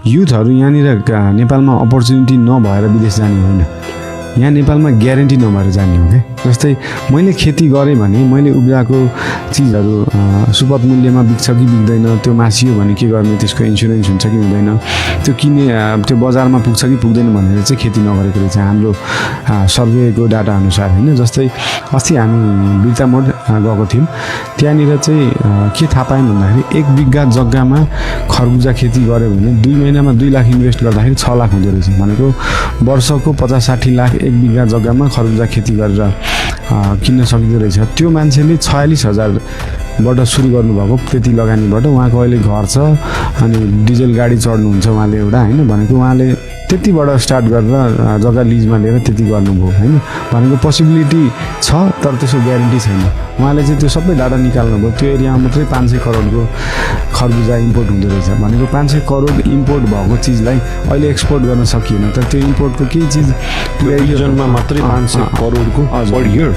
युथहरू यहाँनिर नेपालमा अपर्च्युनिटी नभएर विदेश जाने होइन, यहाँ नेपालमा ग्यारेन्टी नभएर जाने हो क्या। जस्तै मैले खेती गरेँ भने मैले उब्जाएको चिजहरू सुपथ मूल्यमा बिक्छ कि बिक्दैन, त्यो मासियो भने के गर्ने, त्यसको इन्सुरेन्स हुन्छ कि हुँदैन, त्यो किने त्यो बजारमा पुग्छ कि पुग्दैन भनेर चाहिँ खेती नगरेको रहेछ हाम्रो सर्वेको डाटा अनुसार होइन। जस्तै अस्ति हामी बिर्ता मोड गएको थियौँ, त्यहाँनिर चाहिँ के थाहा पायौँ भन्दाखेरि 1 बिघा जग्गामा खरबुजा खेती गऱ्यो भने 2 महिनामा 2 लाख इन्भेस्ट गर्दाखेरि 6 लाख हुँदो रहेछ। भनेको वर्षको 50-60 लाख 1 बिघा जग्गामा खरबुजा खेती गरेर किन्न सकिँदो रहेछ। त्यो मान्छेले 46,000बाट सुरु गर्नुभएको त्यति लगानीबाट उहाँको अहिले घर छ अनि डिजल गाडी चढ्नुहुन्छ उहाँले एउटा होइन। भनेको उहाँले त्यतिबाट स्टार्ट गरेर जग्गा लिजमा लिएर त्यति गर्नुभयो होइन। भनेको पोसिबिलिटी छ तर त्यसको ग्यारेन्टी छैन। उहाँले चाहिँ त्यो सबै डाटा निकाल्नुभयो, त्यो एरियामा मात्रै 500 करोडको खरबुजा इम्पोर्ट हुँदो रहेछ। भनेको 500 करोड इम्पोर्ट भएको चिजलाई अहिले एक्सपोर्ट गर्न सकिएन, तर त्यो इम्पोर्टको केही चिज रिजनमा मात्रै 500 करोडको पर इयर।